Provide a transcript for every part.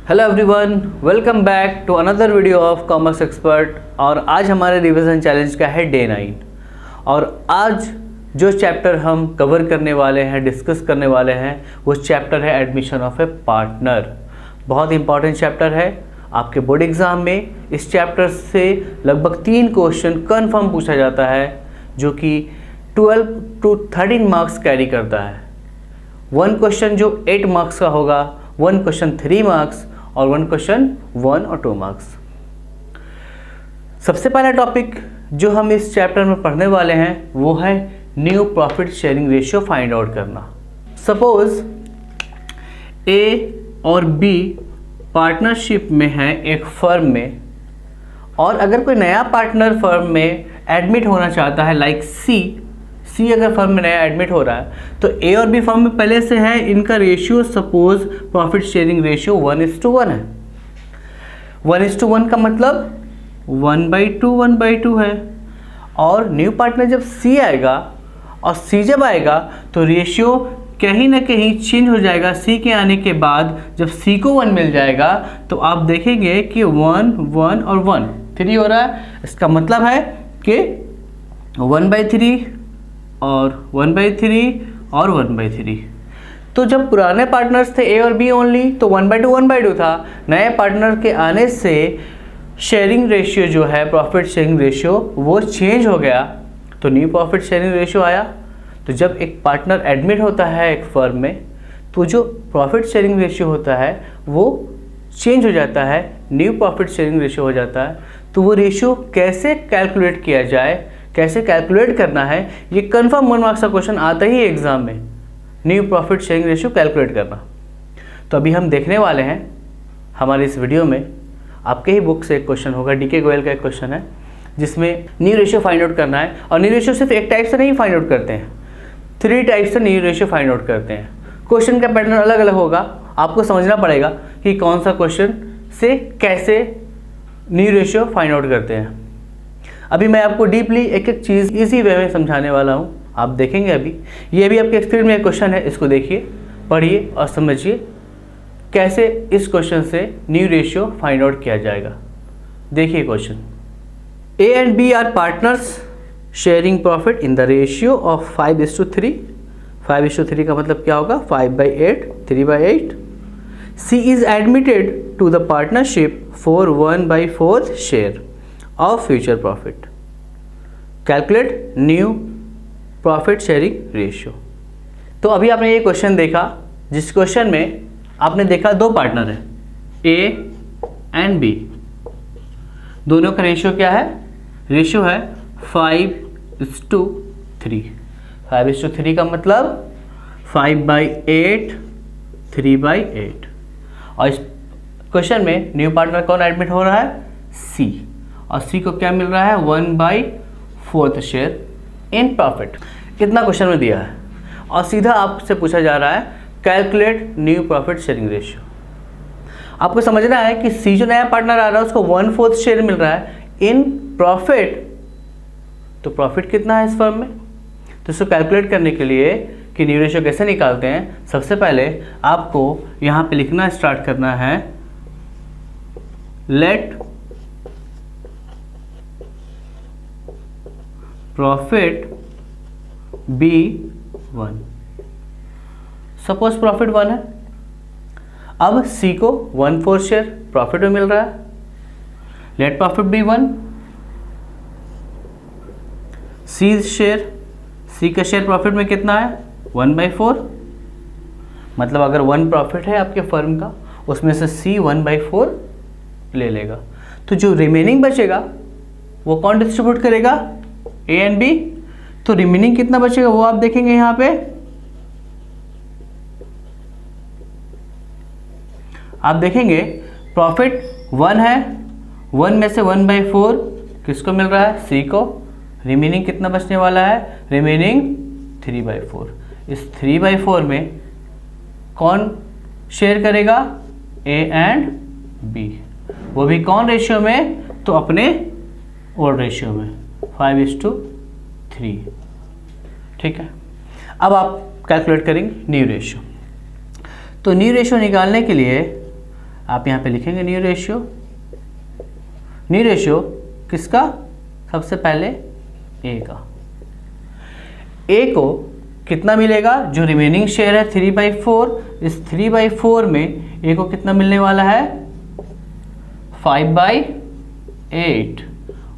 Hello everyone, welcome back to another video of commerce expert. और आज हमारे revision challenge का है डे 9। और आज जो चैप्टर हम कवर करने वाले हैं, डिस्कस करने वाले हैं, वो चैप्टर है एडमिशन ऑफ ए पार्टनर। बहुत इंपॉर्टेंट चैप्टर है। आपके बोर्ड एग्ज़ाम में इस चैप्टर से लगभग 3 क्वेश्चन कन्फर्म पूछा जाता है, जो कि 12 to 13 मार्क्स कैरी करता है। 1 क्वेश्चन जो 8 मार्क्स का होगा, 1 क्वेश्चन 3 मार्क्स और 1 क्वेश्चन 1 और 2 मार्क्स। सबसे पहला टॉपिक जो हम इस चैप्टर में पढ़ने वाले हैं वो है new profit sharing ratio find out करना। सपोज ए और बी पार्टनरशिप में है एक फर्म में, और अगर कोई नया पार्टनर फर्म में एडमिट होना चाहता है, लाइक सी अगर फर्म में नया एडमिट हो रहा है, तो ए और बी फर्म में पहले से है, इनका ratio suppose profit sharing ratio 1:1 है। 1:1 का मतलब 1/2 है। और न्यू पार्टनर जब सी आएगा और सी जब आएगा तो रेशियो कहीं ना कहीं चेंज हो जाएगा। सी के आने के बाद जब सी को 1 मिल जाएगा तो आप देखेंगे कि 1, 1 और 1 3 हो रहा है। इसका मतलब है कि 1/3 और 1/3 और 1/3। तो जब पुराने पार्टनर्स थे ए और बी ओनली, तो 1/2 था। नए पार्टनर के आने से शेयरिंग रेशियो जो है, प्रॉफिट शेयरिंग रेशियो, वो चेंज हो गया, तो न्यू प्रॉफिट शेयरिंग रेशियो आया। तो जब एक पार्टनर एडमिट होता है एक फर्म में, तो जो प्रॉफिट शेयरिंग रेशियो होता है वो चेंज हो जाता है, न्यू प्रॉफिट शेयरिंग रेशियो हो जाता है। तो वो रेशियो कैसे कैलकुलेट किया जाए, कैसे कैलकुलेट करना है, ये कंफर्म 1 मार्क्स का क्वेश्चन आता ही एग्जाम में, new profit sharing ratio calculate करना। तो अभी हम देखने वाले हैं हमारे इस वीडियो में, आपके ही बुक से एक क्वेश्चन होगा, डीके गोयल का एक क्वेश्चन है, जिसमें न्यू रेशियो फाइंड आउट करना है। और न्यू रेशियो सिर्फ एक टाइप से नहीं फाइंड आउट करते हैं, 3 टाइप से न्यू रेशियो फाइंड आउट करते हैं। क्वेश्चन का पैटर्न अलग अलग होगा, आपको समझना पड़ेगा कि कौन सा क्वेश्चन से कैसे न्यू रेशियो फाइंड आउट करते हैं। अभी मैं आपको डीपली एक एक चीज़ इसी वे में समझाने वाला हूँ, आप देखेंगे। अभी ये भी आपके स्क्रीन में एक क्वेश्चन है, इसको देखिए, पढ़िए और समझिए कैसे इस क्वेश्चन से न्यू रेशियो फाइंड आउट किया जाएगा। देखिए question, A and B are partners sharing profit in the ratio of 5:3। 5:3 का मतलब क्या होगा, 5/8, 3/8। C is admitted to the partnership for 1/4 share of future profit. Calculate new profit sharing ratio. तो अभी आपने ये क्वेश्चन देखा, जिस क्वेश्चन में आपने देखा 2 पार्टनर है, ए एंड बी। दोनों का रेशियो क्या है, रेशियो है 5:3। 5:3 का मतलब 5/8, 3/8। और इस क्वेश्चन में न्यू पार्टनर कौन एडमिट हो रहा है, सी, और सी को क्या मिल रहा है, 1/4 शेयर इन प्रॉफिट। इतना क्वेश्चन में दिया है और सीधा आपसे पूछा जा रहा है calculate new profit sharing ratio. आपको समझना है कि सी जो नया पार्टनर आ रहा है उसको 1/4 शेयर मिल रहा है इन प्रॉफिट। तो प्रॉफिट कितना है इस फर्म में, तो इसको कैलकुलेट करने के लिए कि न्यू रेशियो कैसे निकालते हैं, सबसे पहले आपको यहाँ पे लिखना स्टार्ट करना है, let profit be 1। Suppose profit 1 है, अब सी को 1/4 शेयर प्रॉफिट में मिल रहा है, let profit be 1। C share, सी का शेयर प्रॉफिट में कितना है, 1/4। मतलब अगर 1 प्रॉफिट है आपके फर्म का, उसमें से सी 1/4 ले लेगा। तो जो रिमेनिंग बचेगा वो कौन डिस्ट्रीब्यूट करेगा, ए एंड बी। तो रिमेनिंग कितना बचेगा वो आप देखेंगे यहाँ पे, आप देखेंगे प्रॉफिट 1 है, 1 में से 1/4 किसको मिल रहा है, सी को। रिमेनिंग कितना बचने वाला है, रिमेनिंग 3/4। इस 3/4 में कौन शेयर करेगा, ए एंड बी। वो भी कौन रेशियो में, तो अपने ओल्ड रेशियो में, 5:3। ठीक है, अब आप कैलकुलेट करेंगे न्यू रेशियो। तो न्यू रेशियो निकालने के लिए आप यहाँ पे लिखेंगे न्यू रेशियो। न्यू रेशियो किसका? सबसे पहले ए का। ए को कितना मिलेगा? जो रिमेनिंग शेयर है 3/4, इस 3/4 में ए को कितना मिलने वाला है? 5/8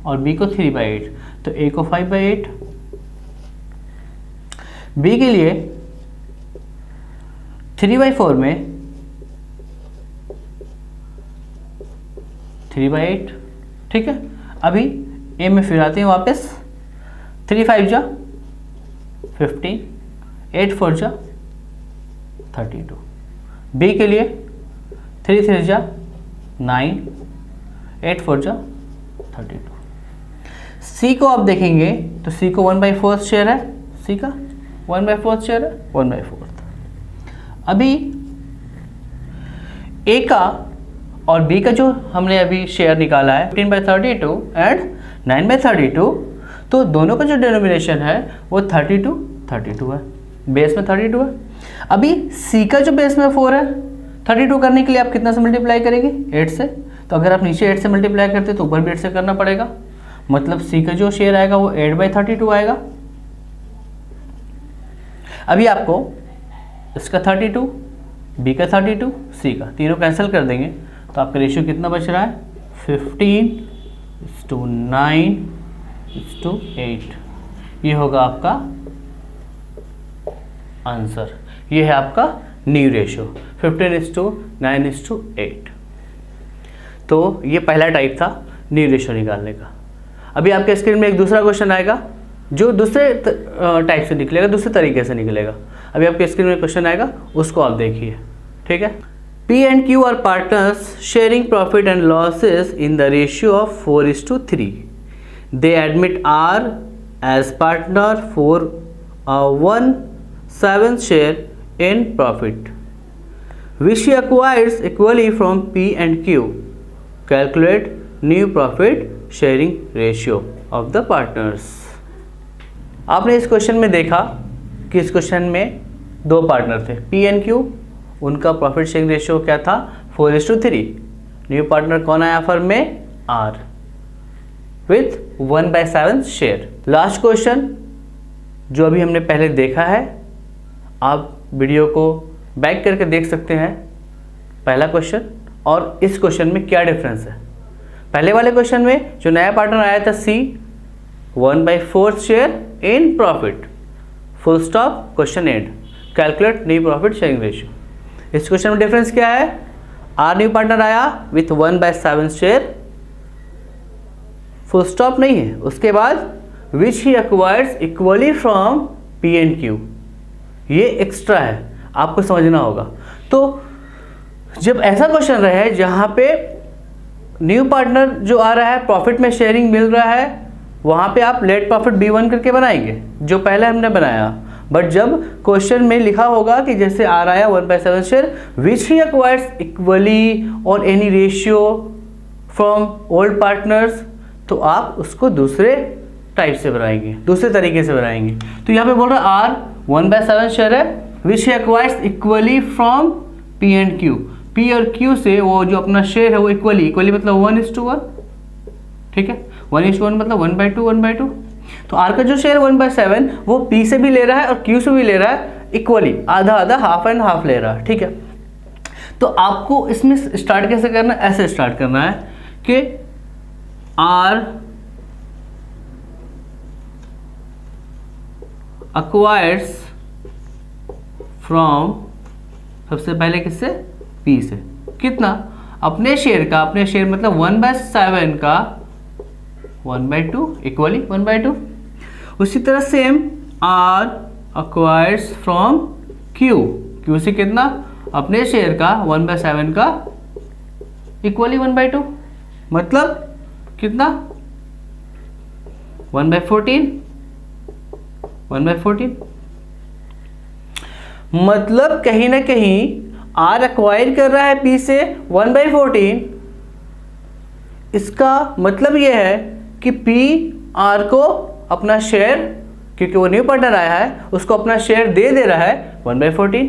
और बी को 3/8, तो ए को 5/8। बी के लिए 3/4 में 3/8, ठीक है। अभी ए में फिर आते हैं वापस, 3 5 जा 15, 8 4 जा 32। बी के लिए 3 3 जा 9, 8 4 जा 32। सी को आप देखेंगे तो सी को 1/4 शेयर है, सी का 1/4 शेयर है, 1/4। अभी ए का और बी का जो हमने अभी शेयर निकाला है 15/32 एंड 9/32, तो दोनों का जो डिनोमिनेशन है वो 32 है, बेस में 32 है। अभी सी का जो बेस में 4 है, 32 करने के लिए आप कितना से मल्टीप्लाई करेंगे? 8 से। तो अगर आप नीचे 8 से मल्टीप्लाई करते तो ऊपर भी 8 से करना पड़ेगा, मतलब सी का जो शेयर आएगा वो 8/32 आएगा। अभी आपको इसका 32, बी का 32, सी का, तीनों कैंसिल कर देंगे तो आपका रेशियो कितना बच रहा है? 15:9:8। ये होगा आपका आंसर। ये है आपका न्यू रेशियो 15:9:8। तो ये पहला टाइप था न्यू रेशियो निकालने का। अभी आपके स्क्रीन में एक दूसरा क्वेश्चन आएगा जो दूसरे टाइप से निकलेगा, दूसरे तरीके से निकलेगा। अभी आपके स्क्रीन में क्वेश्चन आएगा, उसको आप देखिए, ठीक है। P and Q are partners sharing profit and losses in the ratio of 4:3. They admit R as partner for a 1/7 share in profit, which he acquires equally from P and Q. Calculate new profit sharing ratio of the partners. आपने इस question में देखा कि इस question में दो partner थे, P and Q। उनका प्रॉफिट शेयरिंग रेशियो क्या था? 4:3। न्यू पार्टनर कौन आया फर्म में? R with 1/7 share. Last question जो अभी हमने पहले देखा है, आप वीडियो को बैक करके देख सकते हैं, पहला क्वेश्चन और इस क्वेश्चन में क्या डिफरेंस है। पहले वाले क्वेश्चन में जो नया पार्टनर आया था C, 1/4 share in profit, full stop, question end. Calculate new profit sharing ratio. इस क्वेश्चन में डिफरेंस क्या है? आर न्यू पार्टनर आया विथ 1/7 शेयर, फुल स्टॉप नहीं है, उसके बाद which he acquires equally from P and Q, ये एक्स्ट्रा है, आपको समझना होगा। तो जब ऐसा क्वेश्चन रहे जहाँ पे न्यू पार्टनर जो आ रहा है प्रॉफिट में शेयरिंग मिल रहा है, वहाँ पे आप लेट प्रॉफिट B1 करके बनाएंगे जो पहले हमने बनाया। बट जब क्वेश्चन में लिखा होगा कि जैसे आ रहा है 1/7 share which he acquires equally और any ratio from old partners, तो आप उसको दूसरे टाइप से बनाएंगे, दूसरे तरीके से बनाएंगे। तो यहाँ पे बोल रहा है R 1/7 शेयर है which he acquires equally from P and Q। P और Q से वो जो अपना शेयर है वो इक्वली मतलब 1:1, ठीक है। 1:1 मतलब 1/2। तो R का जो शेयर 1/7 वो P से भी ले रहा है और Q से भी ले रहा है इक्वली, आधा आधा, हाफ एंड हाफ ले रहा है, ठीक है। तो आपको इसमें स्टार्ट कैसे करना है? ऐसे स्टार्ट करना है कि R acquires फ्रॉम, सबसे पहले किससे? P से। कितना? अपने शेयर का, अपने शेयर मतलब 1/7 का 1/2 इक्वली 1/2। उसी तरह same R acquires from Q से कितना? अपने शेयर का 1/7 का इक्वली 1/2, मतलब कितना? 1/14। मतलब कहीं ना कहीं R एक्वायर कर रहा है P से 1/14। इसका मतलब यह है कि P R को अपना शेयर, क्योंकि वो न्यू पार्टनर आया है, उसको अपना शेयर दे रहा है 1/14।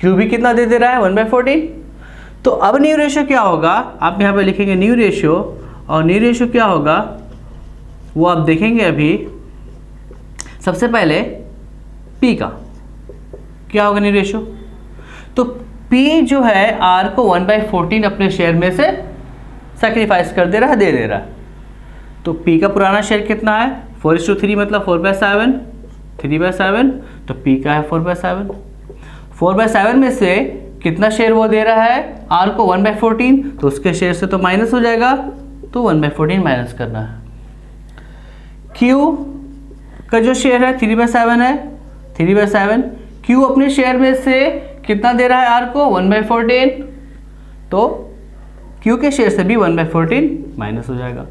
Q भी कितना दे रहा है? 1/14। तो अब न्यू रेशियो क्या होगा, आप यहाँ पे लिखेंगे न्यू रेशियो, और न्यू रेशियो क्या होगा वो आप देखेंगे अभी। सबसे पहले P का क्या होगा न्यू रेशियो, तो P जो है R को 1/14 अपने शेयर में से सैक्रिफाइस कर दे रहा है, दे दे रहा है। तो P का पुराना शेयर कितना है 4:3 मतलब 4/7, 3/7, तो P का है 4/7। 4/7 में से कितना शेयर वो दे रहा है R को 1/14, तो उसके शेयर से तो माइनस हो जाएगा, तो 1/14 माइनस करना है। Q का जो शेयर है 3/7 है, 3/7, Q अपने शेयर में से कितना दे रहा है R को 1/14, तो Q के शेयर से भी 1/14 माइनस हो जाएगा।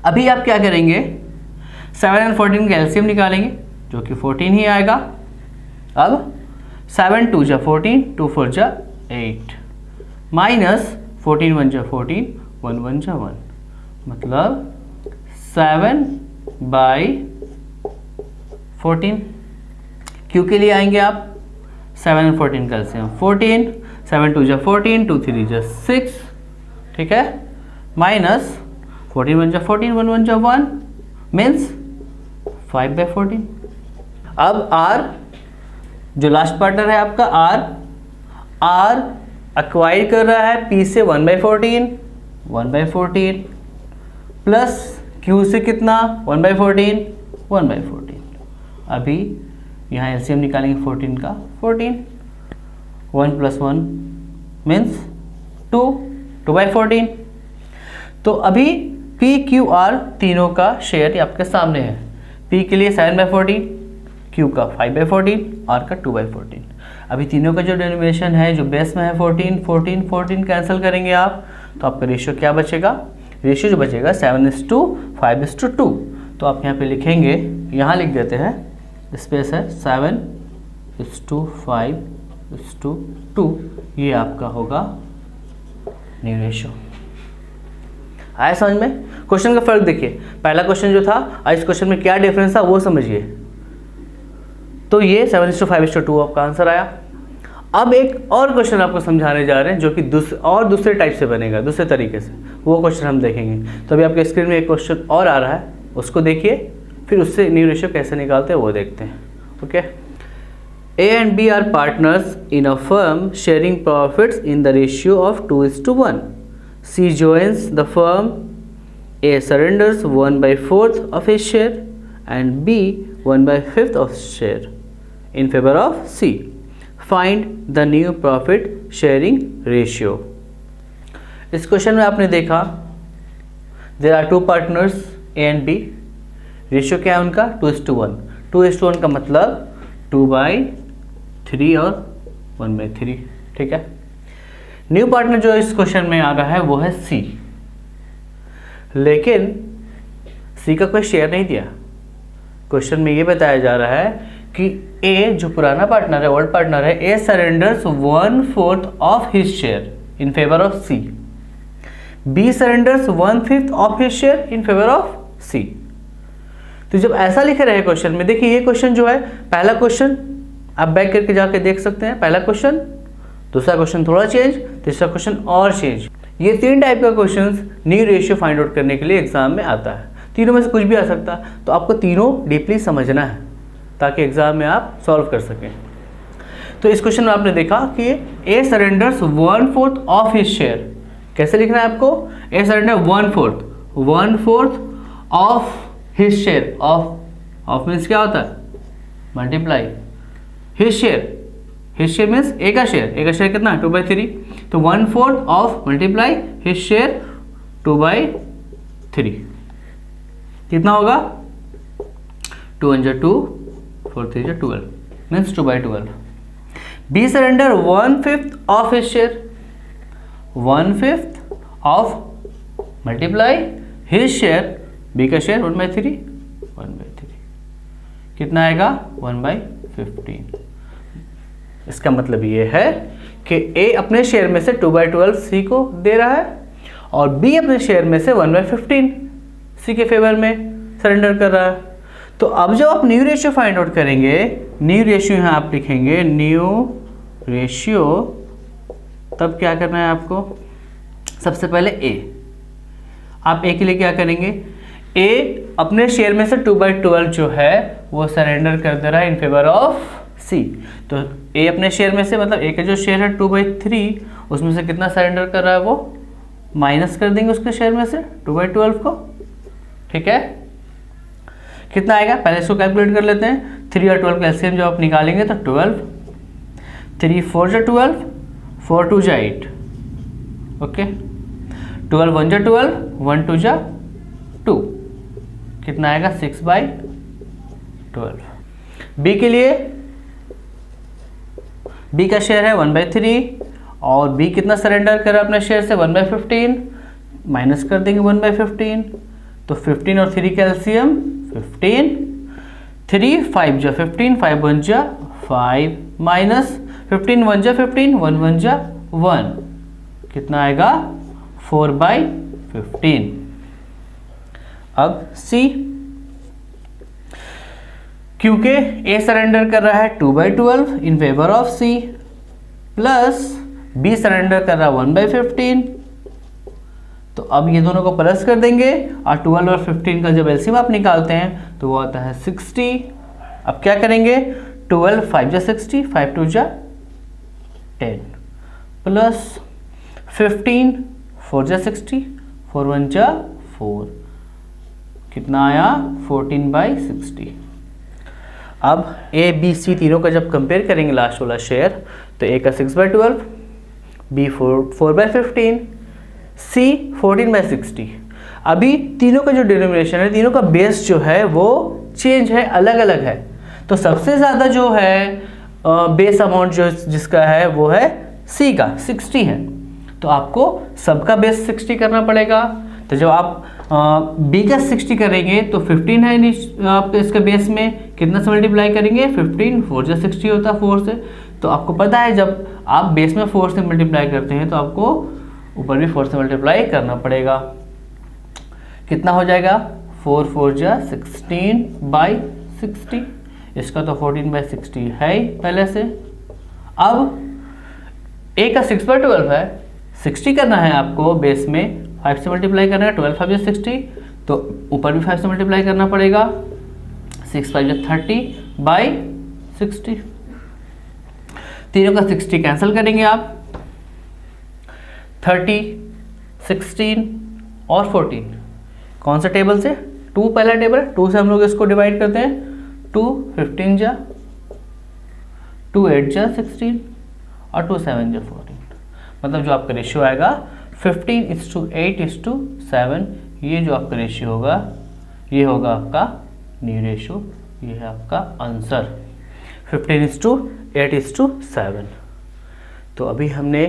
अभी आप क्या करेंगे 7 और 14 का एलसीएम निकालेंगे जो कि 14 ही आएगा। अब 7 2 जा 14, 2 4 जा 8, माइनस 14 1 जा 14, 1 1 जा 1, मतलब 7/14। क्यू के लिए आएंगे आप 7 और 14 का एलसीएम 14, 7 2 जा 14, 2 3 जा 6, ठीक है, माइनस 14 1 जा 14, 1 1 जा 1, मीन्स 5/14। अब R जो लास्ट पार्टनर है आपका R एक्वायर कर रहा है P से 1/14 प्लस Q से कितना 1/14। अभी यहाँ एलसीएम निकालेंगे 14 का 14, 1 + 1 मीन्स 2/14। तो अभी P Q R तीनों का शेयर आपके सामने है। P के लिए 7/14, Q का 5/14, R का 2/14। अभी तीनों का जो डेरिवेशन है जो बेस में है 14 कैंसिल करेंगे आप, तो आपका रेशियो क्या बचेगा, रेशियो जो बचेगा 7:5:2। तो आप यहाँ पे लिखेंगे, यहाँ लिख देते हैं, स्पेस है 7:5:2, ये आपका होगा न्यू रेशियो। आया समझ में? क्वेश्चन का फर्क देखिए, पहला क्वेश्चन जो था और इस क्वेश्चन में क्या डिफरेंस था वो समझिए। तो ये 7:5:2 आपका आंसर आया। अब एक और क्वेश्चन आपको समझाने जा रहे हैं जो कि दूसरे टाइप से बनेगा, दूसरे तरीके से, वो क्वेश्चन हम देखेंगे। तो अभी आपके स्क्रीन में एक क्वेश्चन और आ रहा है, उसको देखिए, फिर उससे न्यू रेशियो कैसे निकालते हैं वो देखते हैं। Okay, A and B are partners in a firm sharing profits in the ratio of 2:1. C joins the firm. A surrenders 1/4 of his share and B 1/5 of share in favor of C. Find the new profit sharing ratio. इस question में आपने देखा there are two partners A and B. Ratio क्या है उनका 2:1। 2:1 का मतलब 2/3 और 1/3, ठीक है। न्यू पार्टनर जो इस क्वेश्चन में आ रहा है वो है C, लेकिन C का कोई शेयर नहीं दिया। क्वेश्चन में ये बताया जा रहा है कि A जो पुराना पार्टनर है, ओल्ड पार्टनर है, A surrenders 1/4 of his share in favour of C, B surrenders 1/5 of his share in favour of C। तो जब ऐसा लिखे रहे क्वेश्चन में, देखिए ये क्वेश्चन जो है, पहला क्वेश्चन आप बैक करके जाके देख सकते हैं, पहला क्वेश्चन, दूसरा क्वेश्चन थोड़ा चेंज, तीसरा क्वेश्चन और चेंज। ये 3 टाइप का questions new ratio find out करने के लिए एग्जाम में आता है। तीनों में से कुछ भी आ सकता है, तो आपको तीनों डीपली समझना है ताकि एग्जाम में आप सॉल्व कर सकें। तो इस क्वेश्चन में आपने देखा कि A surrenders 1/4 of his share, कैसे लिखना है आपको, A surrender 1/4 of his share, of means क्या होता है, multiply his share means A का शेयर कितना 2/3, तो 1/4 ऑफ मल्टीप्लाई हिज शेयर 2/3 कितना होगा, 2 1 2, 4 3 12 means 2/12। B surrender 1/5 of his share, 1/5 of multiply his share, B का शेयर 1/3 कितना आएगा 1/15। इसका मतलब ये है कि ए अपने शेयर में से 2/12 सी को दे रहा है और बी अपने शेयर में से 1/15 सी के फेवर में सरेंडर कर रहा है। तो अब जब आप न्यू रेशियो फाइंड आउट करेंगे, न्यू रेशियो यहाँ आप लिखेंगे, न्यू रेशियो तब क्या करना है आपको, सबसे पहले ए, आप ए के लिए क्या करेंगे, ए अपने शेयर में से 2/12 जो है वो सरेंडर कर दे रहा है इन फेवर ऑफ सी। तो ए अपने शेयर में से, मतलब ए का जो शेयर है 2/3, उसमें से कितना सरेंडर कर रहा है, वो माइनस कर देंगे उसके शेयर में से 2/12 को। ठीक है, कितना आएगा पहले इसको कैलकुलेट कर लेते हैं। 3 और 12 का एलसीएम जब आप निकालेंगे तो 12, 3 4 जा 12, 4 2 जा 8, ओके, 12 1 जा 12, 1 2 जा 2, कितना आएगा 6/12। बी के लिए, बी का शेयर है 1/3 और बी कितना सरेंडर करा अपने शेयर से 1/15, माइनस कर देंगे 1/15, तो 15 और 3 का एलसीएम 15, 3 5 जा 15, 5 1 जा 5, माइनस 15 1 जा 15, 1 1 जा 1, कितना आएगा 4/15। अब सी, क्योंकि ए सरेंडर कर रहा है 2/12 in favour of C, plus B surrender कर रहा है 1/15, तो अब ये दोनों को प्लस कर देंगे और 12 और 15 का जब एलसीएम आप निकालते हैं तो वो आता है 60। अब क्या करेंगे, 12 5 जा 60, 5 2 जा 10, प्लस 15 4 जा 60, 4 1 जा 4, कितना आया 14/60। अब ए बी सी तीनों का जब कंपेयर करेंगे लास्ट वाला शेयर, तो ए का 6/12, बी 4/15, सी 14/60। अभी तीनों का जो डिनोमिनेशन है, तीनों का बेस जो है वो चेंज है, अलग अलग है। तो सबसे ज़्यादा जो है बेस अमाउंट जो जिसका है वो है सी का 60 है, तो आपको सबका बेस 60 करना पड़ेगा। तो जब आप बी का 60 करेंगे तो 15 है आपके इसके बेस में, कितना से मल्टीप्लाई करेंगे 15, 4 जा 60 होता है 4 से। तो आपको पता है जब आप बेस में 4 से मल्टीप्लाई करते हैं तो आपको ऊपर भी 4 से मल्टीप्लाई करना पड़ेगा। कितना हो जाएगा 4 4 जा 16/60, इसका तो 14/60 है ही पहले से। अब ए का 6/12 है, 60 करना है आपको, बेस में 5 से मल्टीप्लाई करना है, 12 5 जा 60, तो ऊपर भी 5 से मल्टीप्लाई करना पड़ेगा, 6 5 जा 30/60। तीनों का 60 कैंसिल करेंगे आप, 30, 16 और 14, कौन सा टेबल से, 2 पहला टेबल, 2 से हम लोग इसको डिवाइड करते हैं, 2 15 जा, 2 8 जा 16 और 2 7 जा 14, मतलब जो आपका रेशियो आएगा 15:8:7, ये जो आपका रेशियो होगा ये होगा आपका न्यू रेशियो, ये है आपका आंसर 15:8:7। तो अभी हमने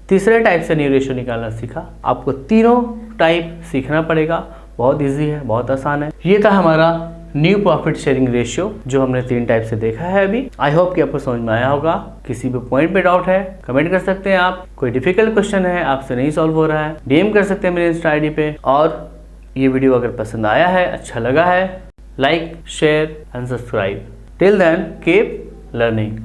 तीसरे टाइप से न्यू रेशियो निकालना सीखा। आपको तीनों टाइप सीखना पड़ेगा, बहुत इजी है, बहुत आसान है। ये था हमारा न्यू प्रॉफिट शेयरिंग रेशियो जो हमने 3 टाइप से देखा है अभी। आई होप कि आपको समझ में आया होगा। किसी भी पॉइंट पे डाउट है कमेंट कर सकते हैं आप, कोई डिफिकल्ट क्वेश्चन है आपसे नहीं सॉल्व हो रहा है डीएम कर सकते हैं मेरे इंस्टा आईडी पे। और ये वीडियो अगर पसंद आया है, अच्छा लगा है, like share and subscribe. Till then keep learning.